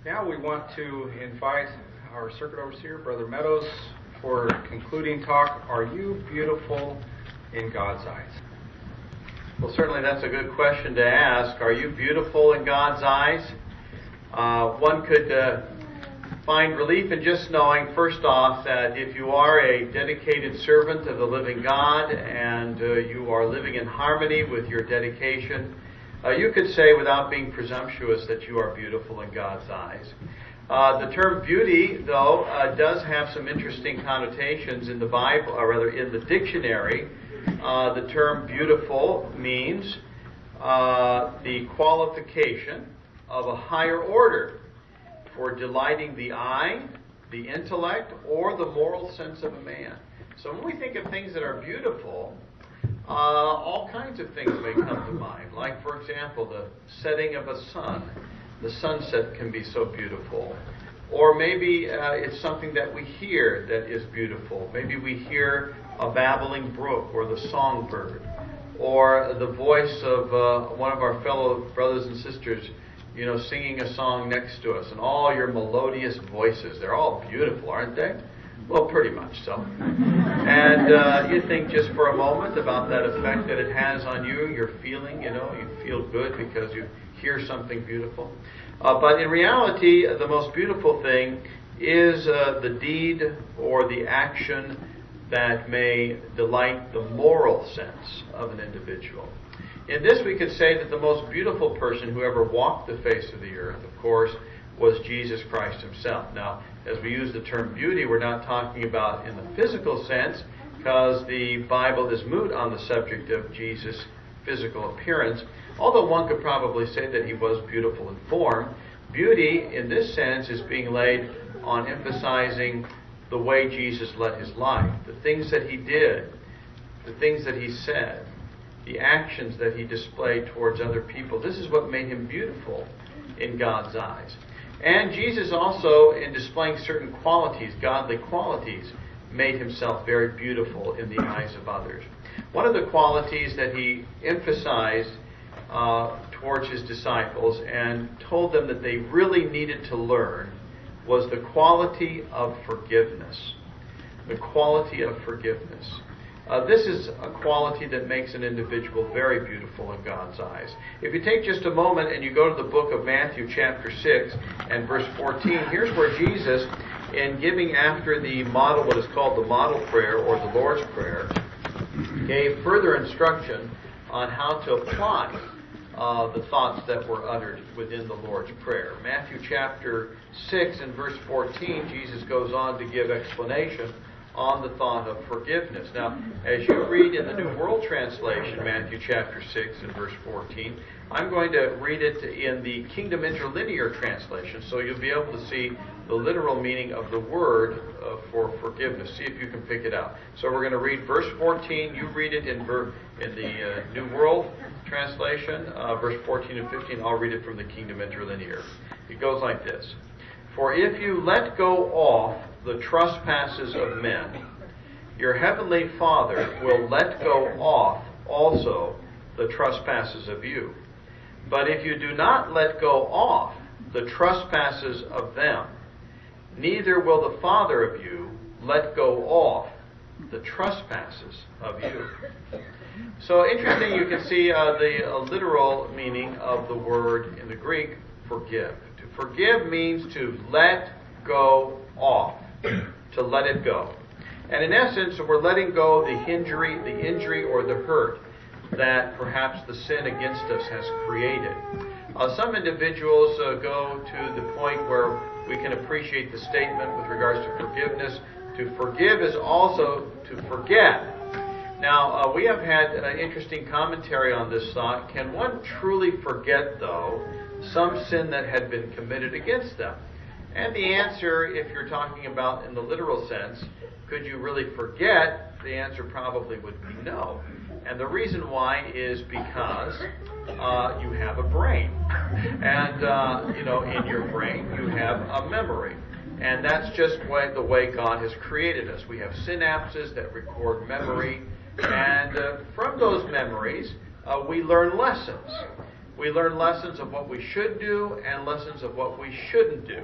Now we want to invite our circuit overseer, Brother Meadows, for concluding talk. Are you beautiful in God's eyes? Well, certainly that's a good question to ask. Are you beautiful in God's eyes? One could find relief in just knowing, first off, that if you are a dedicated servant of the living God and you are living in harmony with your dedication, you could say without being presumptuous that you are beautiful in God's eyes. The term beauty, though, does have some interesting connotations in the Bible, or rather in the dictionary. The term beautiful means the qualification of a higher order for delighting the eye, the intellect, or the moral sense of a man. So when we think of things that are beautiful, all kinds of things may come to mind. Like, for example, the setting of a sun. The sunset can be so beautiful. Or maybe it's something that we hear that is beautiful. Maybe we hear a babbling brook or the songbird or the voice of one of our fellow brothers and sisters, singing a song next to us, and all your melodious voices. They're all beautiful, aren't they? Well, pretty much so. And you think just for a moment about that effect that it has on you, your feeling, you feel good because you hear something beautiful. But in reality, the most beautiful thing is the deed or the action that may delight the moral sense of an individual. In this, we could say that the most beautiful person who ever walked the face of the earth, of course, was Jesus Christ himself. Now, as we use the term beauty, we're not talking about in the physical sense, because the Bible is moot on the subject of Jesus' physical appearance, although one could probably say that he was beautiful in form. Beauty, in this sense, is being laid on emphasizing the way Jesus led his life, the things that he did, the things that he said, the actions that he displayed towards other people. This is what made him beautiful in God's eyes. And Jesus also, in displaying certain qualities, godly qualities, made himself very beautiful in the eyes of others. One of the qualities that he emphasized towards his disciples and told them that they really needed to learn was the quality of forgiveness. The quality of forgiveness. This is a quality that makes an individual very beautiful in God's eyes. If you take just a moment and you go to the book of Matthew chapter 6 and verse 14, here's where Jesus, in giving after the model, what is called the model prayer or the Lord's Prayer, gave further instruction on how to apply the thoughts that were uttered within the Lord's Prayer. Matthew chapter 6 and verse 14, Jesus goes on to give explanation on the thought of forgiveness. Now, as you read in the New World Translation, Matthew chapter 6 and verse 14, I'm going to read it in the Kingdom Interlinear Translation, so you'll be able to see the literal meaning of the word for forgiveness. See if you can pick it out. So we're going to read verse 14. You read it in the New World Translation, verse 14 and 15. I'll read it from the Kingdom Interlinear. It goes like this. For if you let go off the trespasses of men, your heavenly Father will let go off also the trespasses of you. But if you do not let go off the trespasses of them, neither will the Father of you let go off the trespasses of you. So interesting, you can see the literal meaning of the word in the Greek, forgive. To forgive means to let go off, to let it go. And in essence, we're letting go the injury or the hurt that perhaps the sin against us has created. Some individuals go to the point where we can appreciate the statement with regards to forgiveness. To forgive is also to forget. Now, we have had interesting commentary on this thought. Can one truly forget, though, some sin that had been committed against them? And the answer, if you're talking about in the literal sense, could you really forget? The answer probably would be no. And the reason why is because you have a brain. And, in your brain you have a memory. And that's just the way God has created us. We have synapses that record memory. And from those memories, we learn lessons. We learn lessons of what we should do and lessons of what we shouldn't do.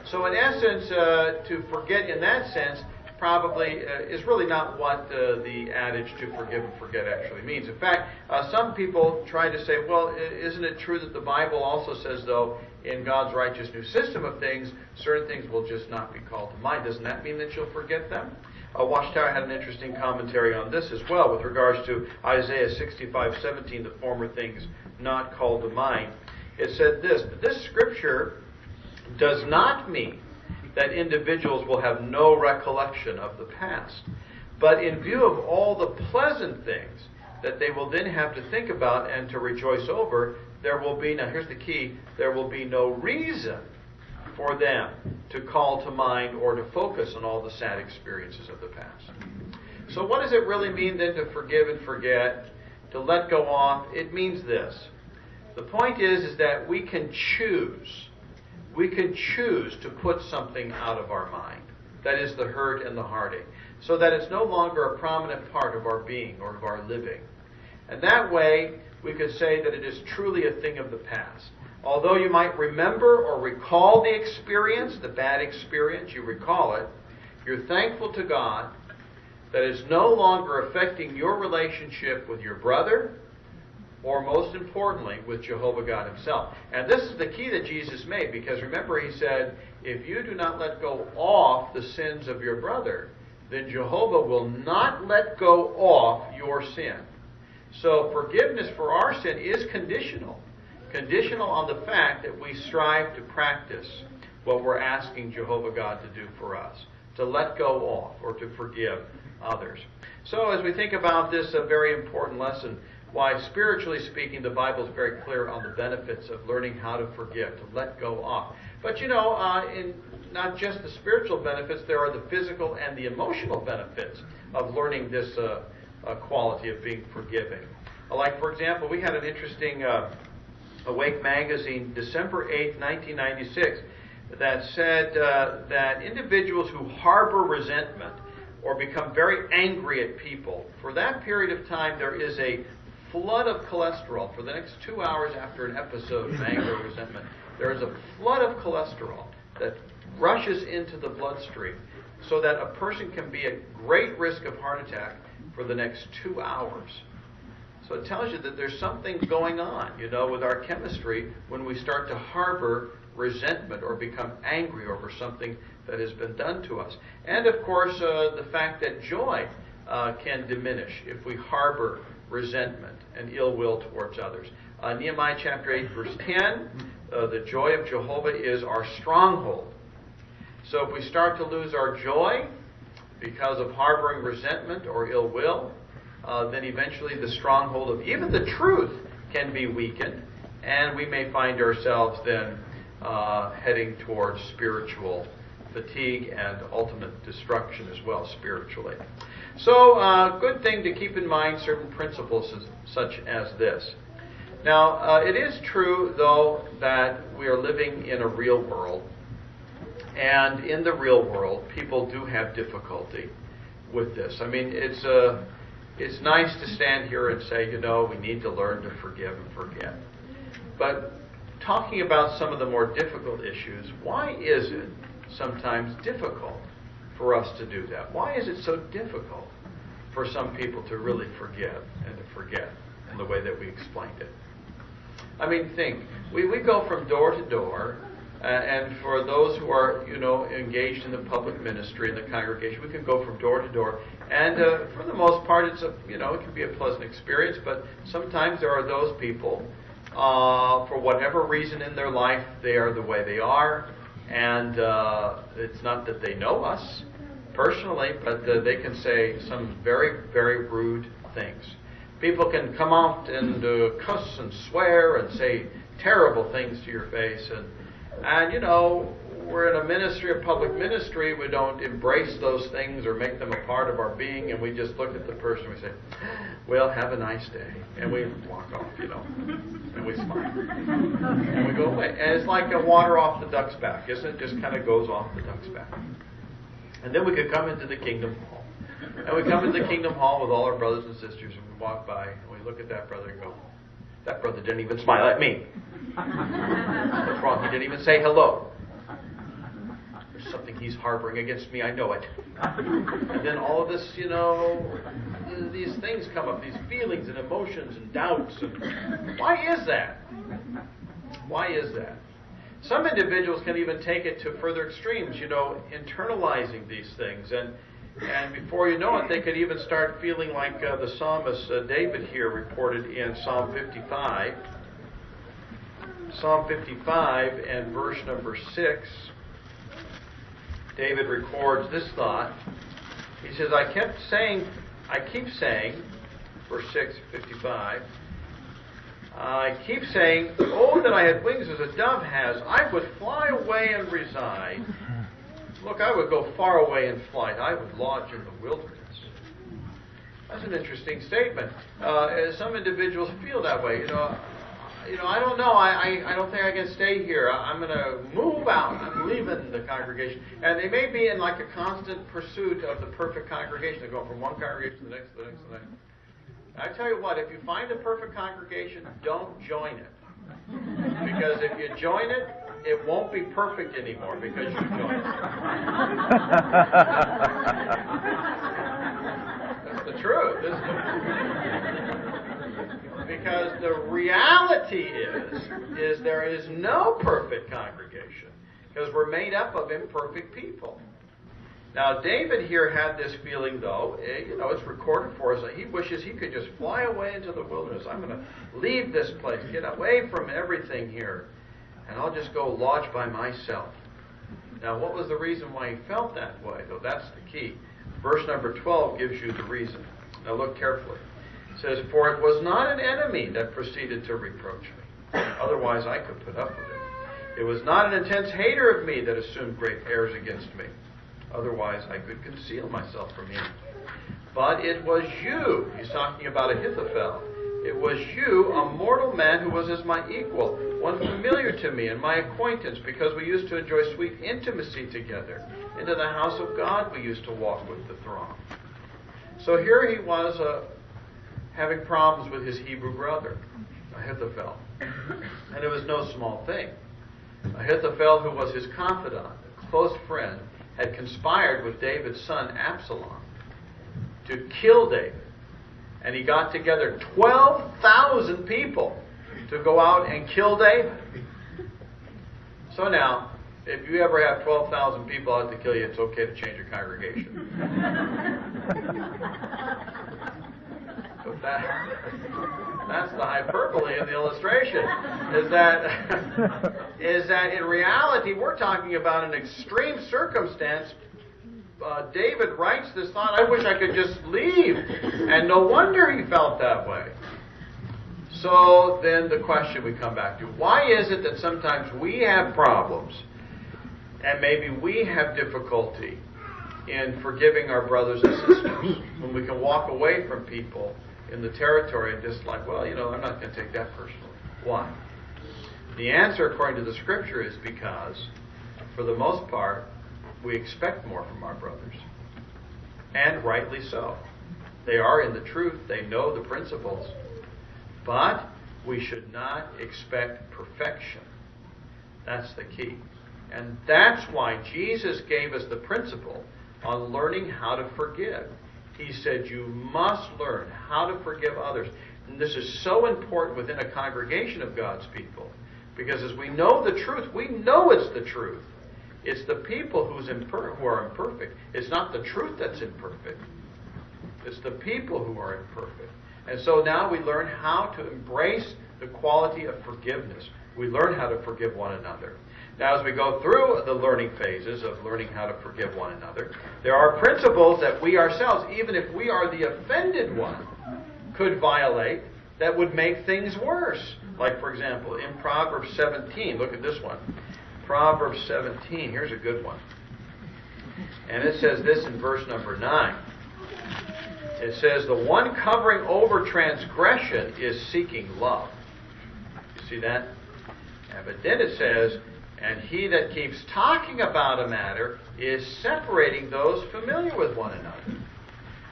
So in essence, to forget in that sense probably is really not what the adage to forgive and forget actually means. In fact, some people try to say, well, isn't it true that the Bible also says, though, in God's righteous new system of things, certain things will just not be called to mind? Doesn't that mean that you'll forget them? Watchtower had an interesting commentary on this as well with regards to Isaiah 65:17, the former things not called to mind. It said this, but this scripture does not mean that individuals will have no recollection of the past. But in view of all the pleasant things that they will then have to think about and to rejoice over, there will be, now here's the key, there will be no reason for them to call to mind or to focus on all the sad experiences of the past. So what does it really mean then to forgive and forget, to let go off? It means this. The point is that we can choose. We can choose to put something out of our mind. That is the hurt and the heartache. So that it's no longer a prominent part of our being or of our living. And that way, we could say that it is truly a thing of the past. Although you might remember or recall the experience, the bad experience, you recall it, you're thankful to God that it's no longer affecting your relationship with your brother, or most importantly, with Jehovah God himself. And this is the key that Jesus made, because remember he said, if you do not let go off the sins of your brother, then Jehovah will not let go off your sin. So forgiveness for our sin is conditional. Conditional on the fact that we strive to practice what we're asking Jehovah God to do for us, to let go off or to forgive others. So as we think about this, a very important lesson, why spiritually speaking the Bible is very clear on the benefits of learning how to forgive, to let go off. But in not just the spiritual benefits, there are the physical and the emotional benefits of learning this quality of being forgiving. Like, for example, we had an interesting Awake magazine, December 8, 1996, that said that individuals who harbor resentment or become very angry at people, for that period of time there is a flood of cholesterol. For the next 2 hours after an episode of anger or resentment, there is a flood of cholesterol that rushes into the bloodstream so that a person can be at great risk of heart attack for the next 2 hours. So it tells you that there's something going on, with our chemistry when we start to harbor resentment or become angry over something that has been done to us. And of course, the fact that joy can diminish if we harbor resentment and ill will towards others. Nehemiah chapter 8, verse 10, the joy of Jehovah is our stronghold. So if we start to lose our joy because of harboring resentment or ill will, then eventually the stronghold of even the truth can be weakened, and we may find ourselves then heading towards spiritual fatigue and ultimate destruction as well spiritually. So, good thing to keep in mind certain principles such as this. Now, it is true, though, that we are living in a real world, and in the real world, people do have difficulty with this. I mean, it's nice to stand here and say, we need to learn to forgive and forget. But talking about some of the more difficult issues, why is it sometimes difficult for us to do that? Why is it so difficult for some people to really forgive and to forget in the way that we explained it? I mean, think. We go from door to door, and for those who are, engaged in the public ministry in the congregation, we can go from door to door. And for the most part, it can be a pleasant experience. But sometimes there are those people, for whatever reason in their life, they are the way they are. And it's not that they know us personally, but they can say some very, very rude things. People can come out and cuss and swear and say terrible things to your face. And we're in a ministry, a public ministry. We don't embrace those things or make them a part of our being, and we just look at the person and we say, well, have a nice day. And we walk off, and we smile. And we go away. And it's like a water off the duck's back, isn't it? Just kind of goes off the duck's back. And then we could come into the Kingdom Hall. And we come into the Kingdom Hall with all our brothers and sisters, and we walk by, and we look at that brother and go, That brother didn't even smile at me. What's wrong? He didn't even say hello. There's something he's harboring against me. I know it. And then all of this, these things come up, these feelings and emotions and doubts. And why is that? Why is that? Some individuals can even take it to further extremes, internalizing these things. And before you know it, they could even start feeling like the psalmist David here reported in Psalm 55. Psalm 55 and verse number 6, David records this thought. He says, I keep saying, verse 6, 55, I keep saying, oh, that I had wings as a dove has. I would fly away and reside. Look, I would go far away in flight. I would lodge in the wilderness. That's an interesting statement. Some individuals feel that way. I don't know. I don't think I can stay here. I'm going to move out. I'm leaving the congregation. And they may be in like a constant pursuit of the perfect congregation. They're going from one congregation to the next, to the next, to the next. I tell you what, if you find a perfect congregation, don't join it. Because if you join it, it won't be perfect anymore because you joined it. That's the truth, isn't it? Because the reality is there is no perfect congregation because we're made up of imperfect people. Now, David here had this feeling, though. It's recorded for us that he wishes he could just fly away into the wilderness. I'm going to leave this place, get away from everything here, and I'll just go lodge by myself. Now, what was the reason why he felt that way, though? That's the key. Verse number 12 gives you the reason. Now, look carefully. It says, for it was not an enemy that proceeded to reproach me. Otherwise, I could put up with it. It was not an intense hater of me that assumed great airs against me. Otherwise, I could conceal myself from him. But it was you. He's talking about Ahithophel. It was you, a mortal man who was as my equal, one familiar to me and my acquaintance, because we used to enjoy sweet intimacy together. Into the house of God we used to walk with the throng. So here he was having problems with his Hebrew brother, Ahithophel. And it was no small thing. Ahithophel, who was his confidant, a close friend, had conspired with David's son Absalom to kill David. And he got together 12,000 people to go out and kill David. So now, if you ever have 12,000 people out to kill you, it's okay to change your congregation. But that's the hyperbole in the illustration. Is that in reality we're talking about an extreme circumstance. David writes this thought, I wish I could just leave. And no wonder he felt that way. So then the question we come back to, why is it that sometimes we have problems and maybe we have difficulty in forgiving our brothers and sisters when we can walk away from people in the territory and just like, well, I'm not going to take that personally. Why? The answer, according to the Scripture, is because, for the most part, we expect more from our brothers. And rightly so. They are in the truth. They know the principles. But we should not expect perfection. That's the key. And that's why Jesus gave us the principle on learning how to forgive. He said you must learn how to forgive others. And this is so important within a congregation of God's people. Because as we know the truth, we know it's the truth. It's the people who are imperfect. It's not the truth that's imperfect. It's the people who are imperfect. And so now we learn how to embrace the quality of forgiveness. We learn how to forgive one another. Now, as we go through the learning phases of learning how to forgive one another, there are principles that we ourselves, even if we are the offended one, could violate that would make things worse. Like, for example, in Proverbs 17, look at this one. Proverbs 17, here's a good one. And it says this in verse number 9. It says, the one covering over transgression is seeking love. You see that? But then it says, and he that keeps talking about a matter is separating those familiar with one another.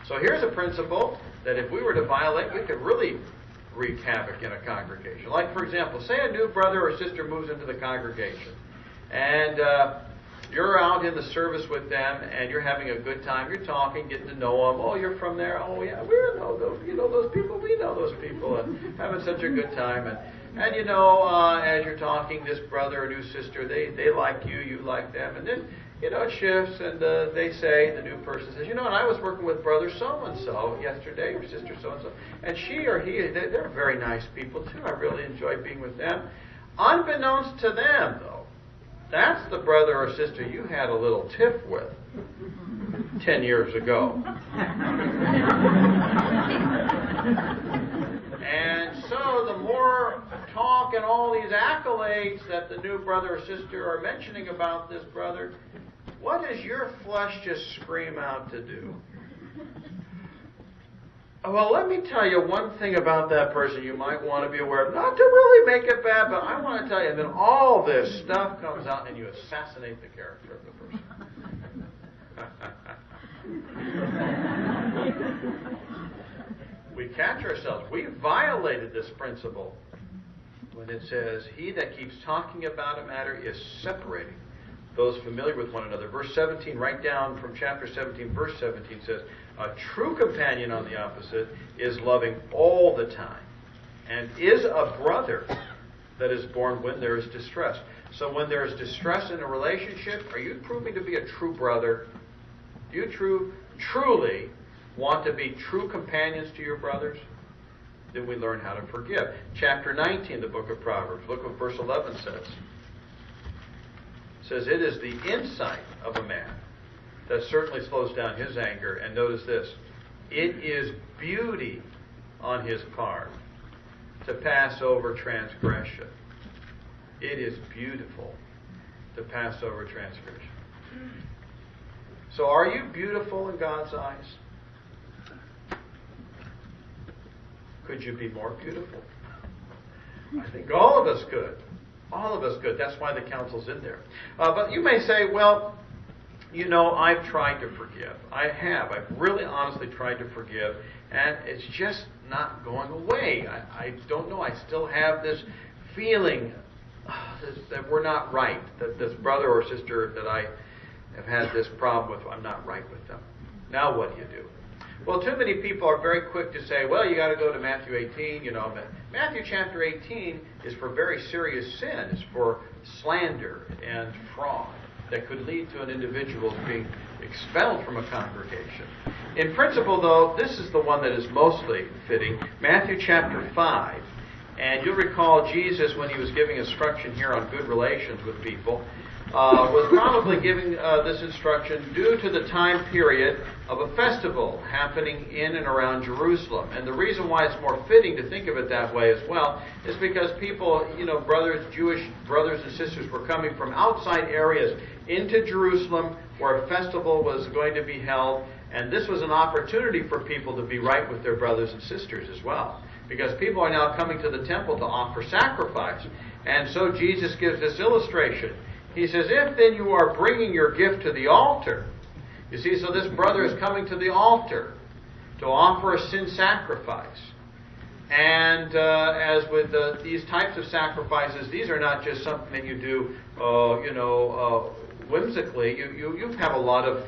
So here's a principle that if we were to violate, we could really wreak havoc in a congregation. Like, for example, say a new brother or sister moves into the congregation, and you're out in the service with them, and you're having a good time. You're talking, getting to know them. Oh, you're from there. Oh, yeah, we know those. You know those people. We know those people, and having such a good time. And you know, as you're talking, this brother or new sister, they like you, you like them, and then it shifts, and they say, the new person says, and I was working with brother so-and-so yesterday, or sister so-and-so, and she or he, they're very nice people too. I really enjoy being with them. Unbeknownst to them, though, that's the brother or sister you had a little tiff with 10 years ago. And so the more talk and all these accolades that the new brother or sister are mentioning about this brother, what does your flesh just scream out to do? Well, let me tell you one thing about that person you might want to be aware of. Not to really make it bad, but I want to tell you. And then all this stuff comes out and you assassinate the character of the person. We catch ourselves. We violated this principle when it says, he that keeps talking about a matter is separating those familiar with one another. Verse 17, right down from chapter 17, verse 17 says, a true companion on the opposite is loving all the time and is a brother that is born when there is distress. So when there is distress in a relationship, are you proving to be a true brother? Do you truly want to be true companions to your brothers? Then we learn how to forgive. Chapter 19, the book of Proverbs. Look what verse 11 says. It says, it is the insight of a man that certainly slows down his anger. And notice this, it is beauty on his part to pass over transgression. It is beautiful to pass over transgression. So are you beautiful in God's eyes? Could you be more beautiful? I think all of us could. All of us could. That's why the counsel's in there. But you may say, well, I've tried to forgive. I have. I've really honestly tried to forgive, and it's just not going away. I don't know. I still have this feeling that we're not right, that this brother or sister that I have had this problem with, I'm not right with them. Now what do you do? Well, too many people are very quick to say, well, you got to go to Matthew 18. Matthew chapter 18 is for very serious sin. It's for slander and fraud that could lead to an individual being expelled from a congregation. In principle, though, this is the one that is mostly fitting. Matthew chapter 5. And you'll recall Jesus, when he was giving instruction here on good relations with people, was probably giving this instruction due to the time period of a festival happening in and around Jerusalem. And the reason why it's more fitting to think of it that way as well is because people, Jewish brothers and sisters were coming from outside areas into Jerusalem where a festival was going to be held. And this was an opportunity for people to be right with their brothers and sisters as well, because people are now coming to the temple to offer sacrifice. And so Jesus gives this illustration. He says, if then you are bringing your gift to the altar, you see, so this brother is coming to the altar to offer a sin sacrifice. And as with these types of sacrifices, these are not just something that you do, whimsically. You have a lot of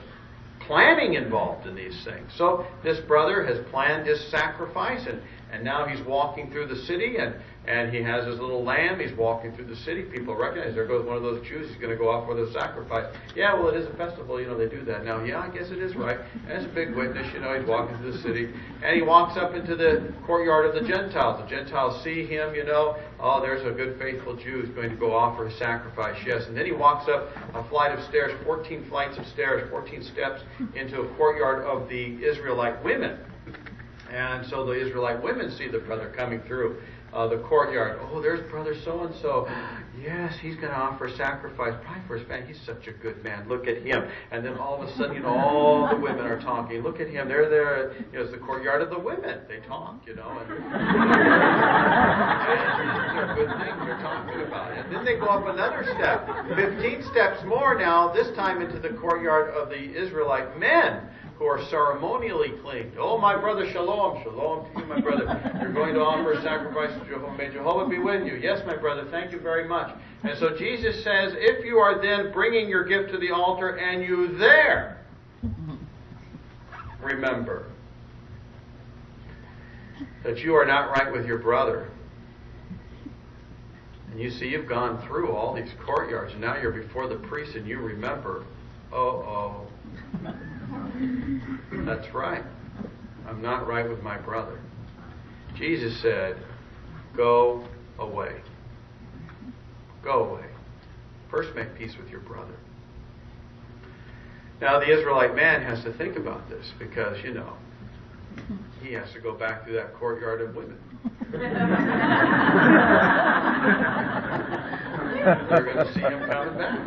planning involved in these things. So this brother has planned this sacrifice, and now he's walking through the city, and he has his little lamb. He's walking through the city. People recognize, there goes one of those Jews. He's going to go off with a sacrifice. Yeah, well, it is a festival. They do that now. Yeah, I guess it is right. And it's a big witness. He's walking through the city. And he walks up into the courtyard of the Gentiles. The Gentiles see him, oh, there's a good, faithful Jew who's going to go offer his sacrifice. Yes. And then he walks up a flight of stairs, 14 flights of stairs, 14 steps into a courtyard of the Israelite women. And so the Israelite women see the brother coming through the courtyard. Oh, there's brother so-and-so. Yes, he's going to offer sacrifice. Probably for his family. He's such a good man. Look at him. And then all of a sudden, all the women are talking. Look at him. They're there. It's the courtyard of the women. They talk, And these are good things they're talking about. And then they go up another step. 15 steps more now, this time into the courtyard of the Israelite men, who are ceremonially clean. Oh, my brother, shalom. Shalom to you, my brother. You're going to offer a sacrifice to Jehovah. May Jehovah be with you. Yes, my brother, thank you very much. And so Jesus says, if you are then bringing your gift to the altar and you there remember that you are not right with your brother, and you see you've gone through all these courtyards, and now you're before the priest, and you remember, that's right. I'm not right with my brother. Jesus said, go away. Go away. First make peace with your brother. Now the Israelite man has to think about this because, he has to go back through that courtyard of women. They're going to see him coming back.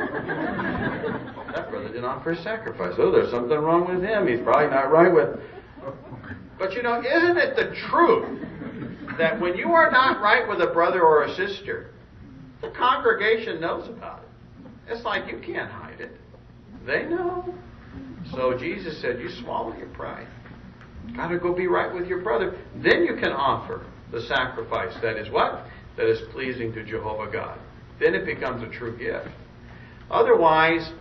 That brother didn't offer a sacrifice. Oh, there's something wrong with him. He's probably not right with... But isn't it the truth that when you are not right with a brother or a sister, the congregation knows about it? It's like you can't hide it. They know. So Jesus said, you swallow your pride. Got to go be right with your brother. Then you can offer the sacrifice that is what? That is pleasing to Jehovah God. Then it becomes a true gift. Otherwise,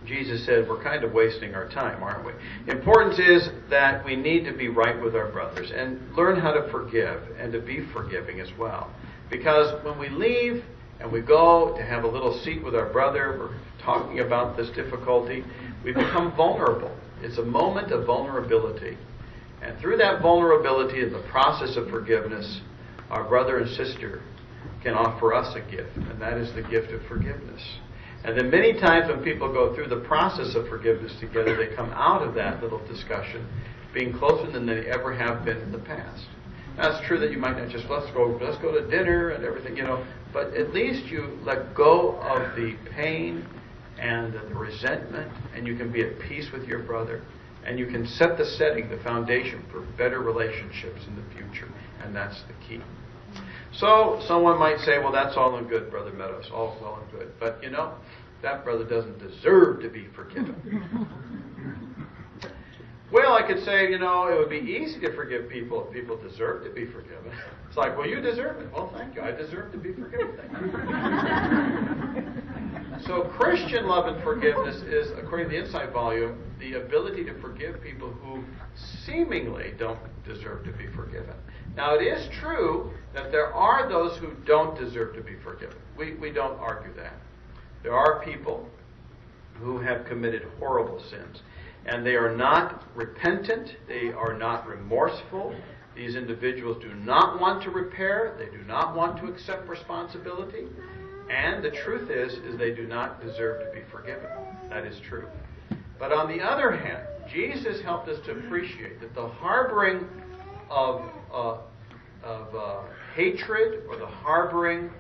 Jesus said, we're kind of wasting our time, aren't we? The importance is that we need to be right with our brothers and learn how to forgive and to be forgiving as well. Because when we leave and we go to have a little seat with our brother, we're talking about this difficulty, we become vulnerable. It's a moment of vulnerability. And through that vulnerability in the process of forgiveness, our brother and sister can offer us a gift, and that is the gift of forgiveness. And then many times when people go through the process of forgiveness together, they come out of that little discussion being closer than they ever have been in the past. Now, it's true that you might not just, let's go to dinner and everything, but at least you let go of the pain and the resentment, and you can be at peace with your brother. And you can set the setting, the foundation for better relationships in the future. And that's the key. So, someone might say, well, that's all in good, Brother Meadows. All well and good. But, that brother doesn't deserve to be forgiven. Well, I could say, it would be easy to forgive people if people deserve to be forgiven. It's like, well, you deserve it. Well, thank you. I deserve to be forgiven. Thank you. So Christian love and forgiveness is, according to the Insight volume, the ability to forgive people who seemingly don't deserve to be forgiven. Now, it is true that there are those who don't deserve to be forgiven. We don't argue that. There are people who have committed horrible sins, and they are not repentant. They are not remorseful. These individuals do not want to repair. They do not want to accept responsibility. And the truth is they do not deserve to be forgiven. That is true. But on the other hand, Jesus helped us to appreciate that the harboring of hatred, or the harboring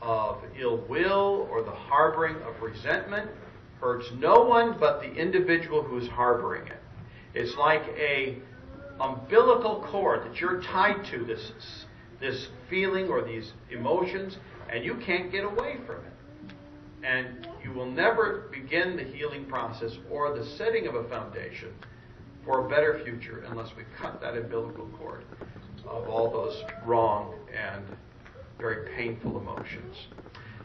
of ill will, or the harboring of resentment hurts no one but the individual who's harboring it. It's like a umbilical cord that you're tied to, this feeling or these emotions, and you can't get away from it. And you will never begin the healing process or the setting of a foundation for a better future unless we cut that umbilical cord of all those wrong and very painful emotions.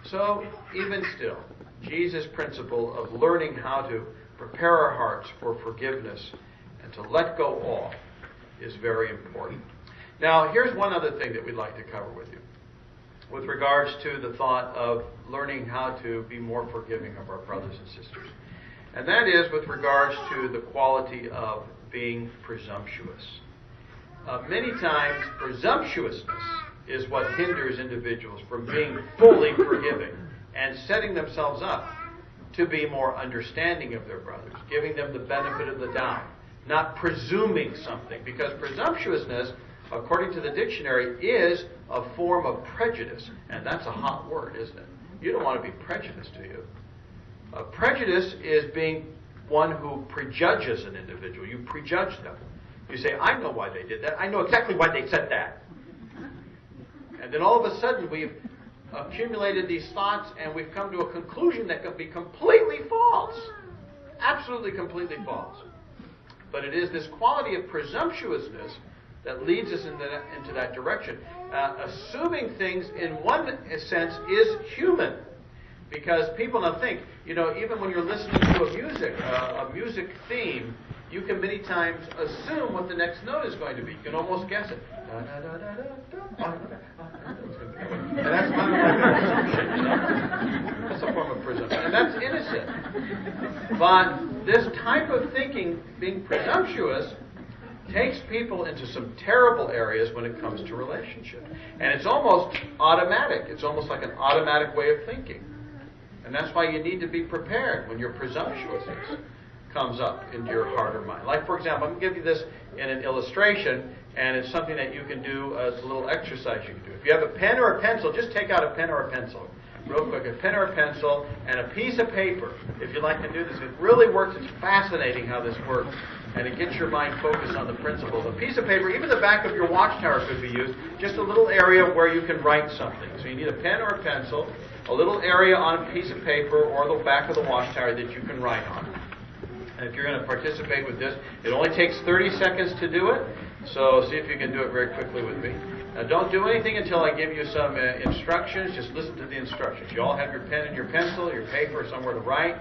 So, even still, Jesus' principle of learning how to prepare our hearts for forgiveness and to let go off is very important. Now, here's one other thing that we'd like to cover with you with regards to the thought of learning how to be more forgiving of our brothers and sisters. And that is with regards to the quality of being presumptuous. Many times, presumptuousness is what hinders individuals from being fully forgiving and setting themselves up to be more understanding of their brothers, giving them the benefit of the doubt, not presuming something. Because presumptuousness, according to the dictionary, is a form of prejudice. And that's a hot word, isn't it? You don't want to be prejudiced, do you? Prejudice is being one who prejudges an individual. You prejudge them. You say, I know why they did that. I know exactly why they said that. And then all of a sudden we've accumulated these thoughts and we've come to a conclusion that can be completely false. Absolutely completely false. But it is this quality of presumptuousness that leads us into that direction. Assuming things, in one sense, is human. Because people now think, even when you're listening to a music theme, you can many times assume what the next note is going to be. You can almost guess it. And that's kind of like an assumption. That's a form of presumption. And that's innocent. But this type of thinking, being presumptuous, takes people into some terrible areas when it comes to relationship. And it's almost automatic. It's almost like an automatic way of thinking. And that's why you need to be prepared when your presumptuousness comes up into your heart or mind. Like, for example, I'm going to give you this in an illustration, and it's something that you can do as a little exercise you can do. If you have a pen or a pencil, just take out a pen or a pencil. Real quick, a pen or a pencil and a piece of paper. If you'd like to do this, it really works. It's fascinating how this works. And it gets your mind focused on the principles. A piece of paper, even the back of your watchtower could be used, just a little area where you can write something. So you need a pen or a pencil, a little area on a piece of paper or the back of the watchtower that you can write on. And if you're going to participate with this, it only takes 30 seconds to do it. So see if you can do it very quickly with me. Now don't do anything until I give you some instructions. Just listen to the instructions. You all have your pen and your pencil, your paper somewhere to write.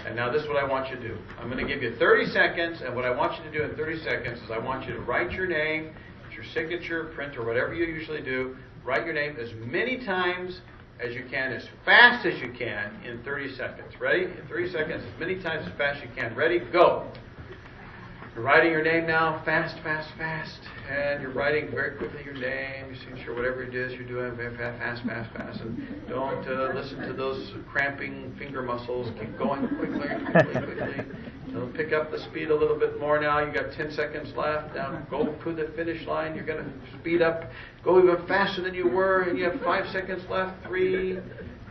And now this is what I want you to do. I'm going to give you 30 seconds, and what I want you to do in 30 seconds is I want you to write your name, your signature, print, or whatever you usually do. Write your name as many times as you can, as fast as you can in 30 seconds. Ready? In 30 seconds, as many times as fast as you can. Ready? Go. You're writing your name now, fast, fast, fast. And you're writing very quickly your name, your signature, whatever it is you're doing, very fast, fast, fast. And don't listen to those cramping finger muscles. Keep going quickly, quickly, quickly. Don't pick up the speed a little bit more now. You got 10 seconds left. Now go to the finish line. You're going to speed up. Go even faster than you were. And you have 5 seconds left. 3.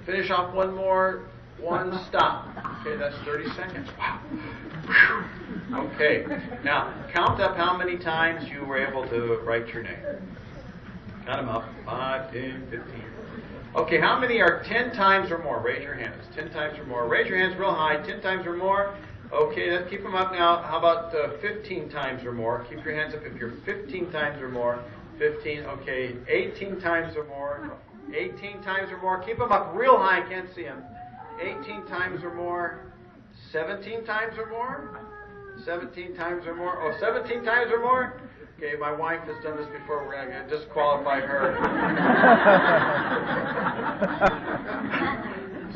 Finish off one more. 1. Stop. Okay, that's 30 seconds. Wow. Okay. Now, count up how many times you were able to write your name. Count them up. 5, 10, 15. Okay, how many are 10 times or more? Raise your hands. 10 times or more. Raise your hands real high. 10 times or more. Okay, let's keep them up now. How about 15 times or more? Keep your hands up if you're 15 times or more. 15. Okay, 18 times or more. 18 times or more. Keep them up real high. I can't see them. 18 times or more. 17 times or more. 17 times or more. Oh, 17 times or more? Okay, my wife has done this before. We're going to disqualify her.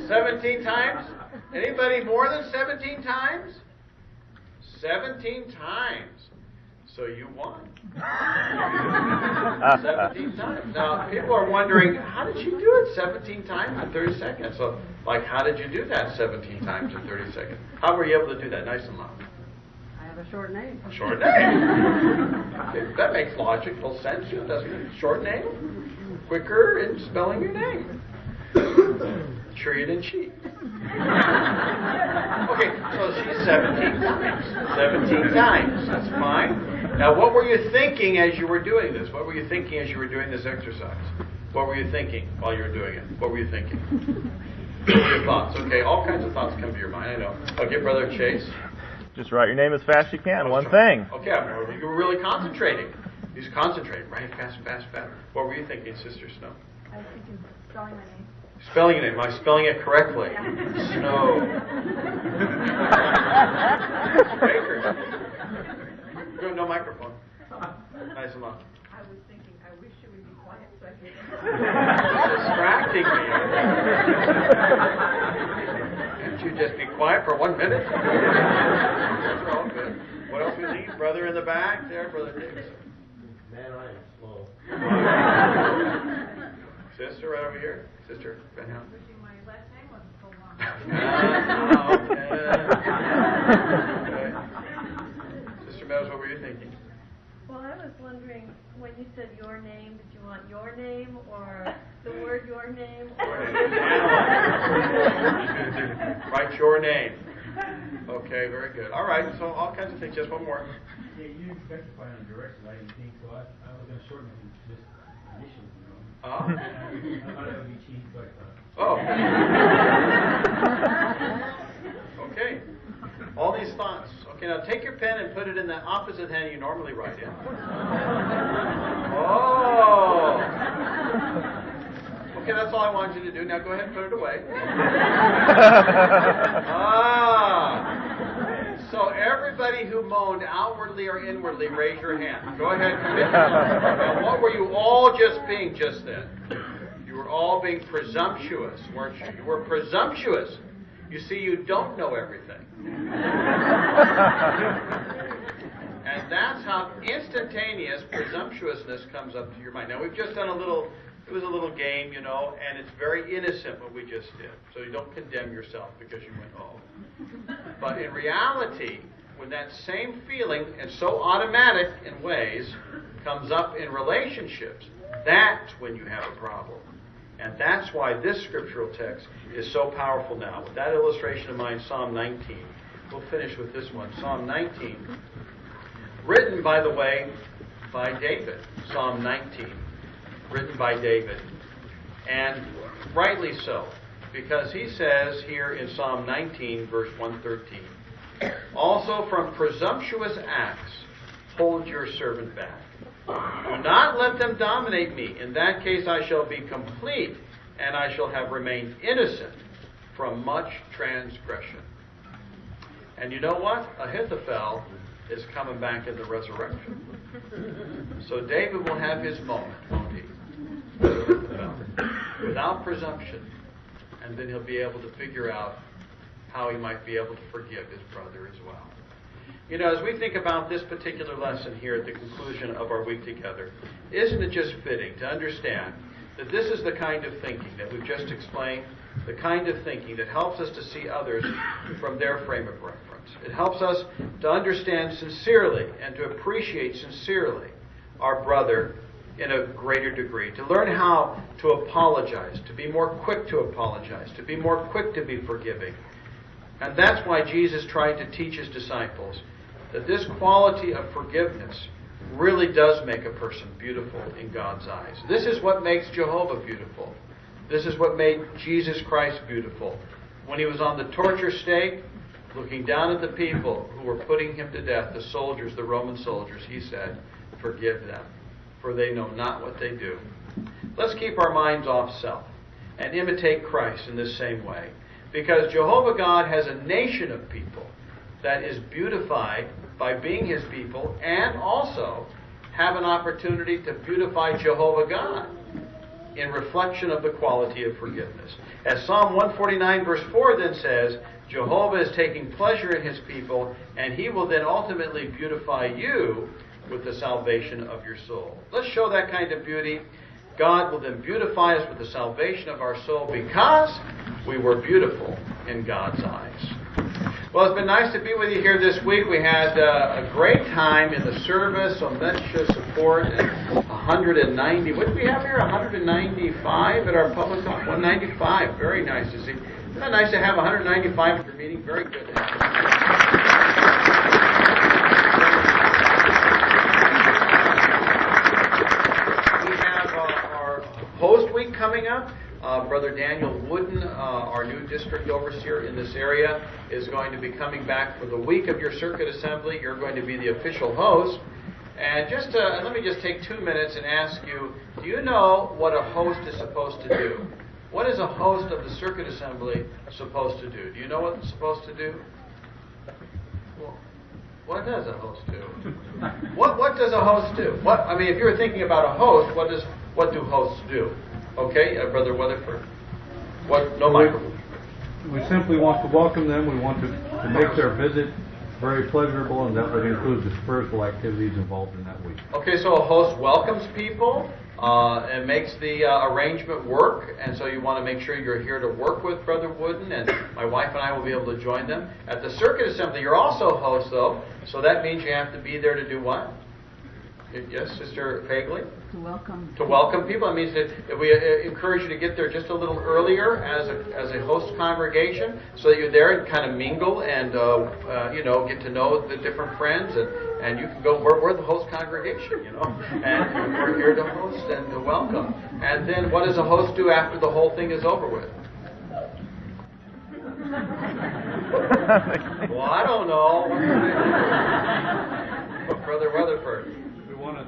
17 times? Anybody more than 17 times? 17 times. So you won. 17 times. Now, people are wondering, how did you do it 17 times in 30 seconds? So, how did you do that 17 times in 30 seconds? How were you able to do that nice and loud? I have a short name. A short name. Okay, that makes logical sense, doesn't it? Short name. Quicker in spelling your name. Sure you didn't cheat. Okay, so she's 17 times. 17 times. That's fine. Now, what were you thinking as you were doing this? What were you thinking as you were doing this exercise? What were you thinking while you were doing it? What were you thinking? What were your thoughts? Okay, all kinds of thoughts come to your mind, I know. Okay, Brother Chase. Just write your name as fast as you can. One thing. Okay, you were really concentrating. You was concentrating. Right, fast, fast, fast. What were you thinking, Sister Snow? I was thinking spelling my name. Spelling your name. Am I spelling it correctly? Yeah. Snow. Bakers. Go, no microphone. Nice and loud. I was thinking, I wish you would be quiet so I could... Distracting me. Can't you just be quiet for 1 minute? That's all good. What else we need? Brother in the back there, Brother Davis. Man, I am slow. Sister right over here. Sister Van Houten. Wishing my last name wasn't so long. Okay. Sister Meadows, what were you thinking? Well, I was wondering, when you said your name, did you want your name or the word your name? Write your name. Okay, very good. All right, so all kinds of things. Just one more. Yeah, you expect to find a direction. I didn't think so. I was going to shorten it to just initials, you know. Oh. I thought that would be cheap, but... Oh. Okay. All these thoughts. Okay. Okay, now take your pen and put it in the opposite hand you normally write in. Oh! Okay, that's all I wanted you to do. Now go ahead and put it away. So everybody who moaned outwardly or inwardly, raise your hand. Go ahead, commit yourself. Now, what were you all just being just then? You were all being presumptuous, weren't you? You were presumptuous. You see, you don't know everything. And that's how instantaneous presumptuousness comes up to your mind. Now, we've just done it was a little game, you know, and it's very innocent what we just did. So you don't condemn yourself because you went, oh. But in reality, when that same feeling, and so automatic in ways, comes up in relationships, that's when you have a problem. And that's why this scriptural text is so powerful now. With that illustration of mine, Psalm 19. We'll finish with this one. Psalm 19. Written, by the way, by David. Psalm 19. Written by David. And rightly so. Because he says here in Psalm 19, verse 113, also from presumptuous acts, hold your servant back. Do not let them dominate me. In that case I shall be complete, and I shall have remained innocent from much transgression. And you know what? Ahithophel is coming back in the resurrection. So David will have his moment, won't he? Without presumption. And then he'll be able to figure out how he might be able to forgive his brother as well. You know, as we think about this particular lesson here at the conclusion of our week together, isn't it just fitting to understand that this is the kind of thinking that we've just explained, the kind of thinking that helps us to see others from their frame of reference. It helps us to understand sincerely and to appreciate sincerely our brother in a greater degree, to learn how to apologize, to be more quick to apologize, to be more quick to be forgiving. And that's why Jesus tried to teach his disciples that this quality of forgiveness really does make a person beautiful in God's eyes. This is what makes Jehovah beautiful. This is what made Jesus Christ beautiful. When he was on the torture stake, looking down at the people who were putting him to death, the soldiers, the Roman soldiers, he said, "Forgive them, for they know not what they do." Let's keep our minds off self and imitate Christ in this same way. Because Jehovah God has a nation of people that is beautified by being his people and also have an opportunity to beautify Jehovah God in reflection of the quality of forgiveness. As Psalm 149 verse 4 then says, Jehovah is taking pleasure in his people, and he will then ultimately beautify you with the salvation of your soul. Let's show that kind of beauty. God will then beautify us with the salvation of our soul because we were beautiful in God's eyes. Well, it's been nice to be with you here this week. We had a great time in the service, so much support. 190, what do we have here? 195 at our public, 195. Very nice to see. Isn't that nice to have 195 at your meeting? Very good. Host week coming up. Brother Daniel Wooden, our new district overseer in this area, is going to be coming back for the week of your circuit assembly. You're going to be the official host. And just let me just take 2 minutes and ask you, do you know what a host is supposed to do? What is a host of the circuit assembly supposed to do? Do you know what it's supposed to do? Well, what does a host do? What does a host do? If you're thinking about a host, what do hosts do? Okay, Brother Weatherford. No microphone. We simply want to welcome them. We want to make their visit very pleasurable, and that would include the spiritual activities involved in that week. Okay, so a host welcomes people and makes the arrangement work, and so you want to make sure you're here to work with Brother Wooden, and my wife and I will be able to join them. At the circuit assembly, you're also a host, though, so that means you have to be there to do what? Yes, Sister Fagley? To welcome. To welcome people. It means that we encourage you to get there just a little earlier as a host congregation, so that you're there and kind of mingle and get to know the different friends, and you can go. We're the host congregation, and we're here to host and to welcome. And then what does a host do after the whole thing is over with? Well, I don't know. Brother Weatherford. We want to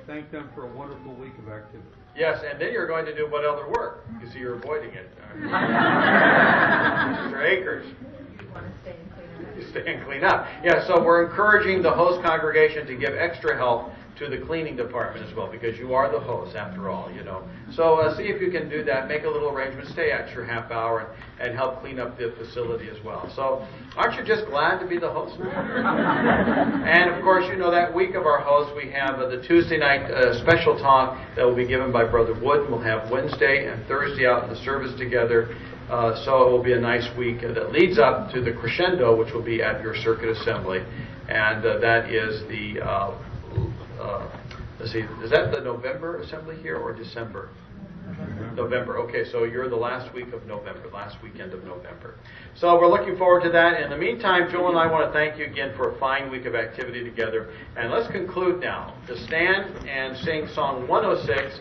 thank them for a wonderful week of activity. Yes, and then you're going to do what other work? You see, you're avoiding it. Mr. Akers. You want to stay and clean it up. You stay and clean up. Yeah, so we're encouraging the host congregation to give extra help to the cleaning department as well, because you are the host after all, you know. So see if you can do that. Make a little arrangement. Stay extra half hour and help clean up the facility as well. So aren't you just glad to be the host? And of course, you know, that week of our host, we have the Tuesday night special talk that will be given by Brother Wood. We'll have Wednesday and Thursday out in the service together. So it will be a nice week that leads up to the crescendo, which will be at your circuit assembly. And that is the let's see, is that the November assembly here or December? November. Okay, so you're the last week of November, last weekend of November. So we're looking forward to that. In the meantime, Joel and I want to thank you again for a fine week of activity together. And let's conclude now to stand and sing Song 106.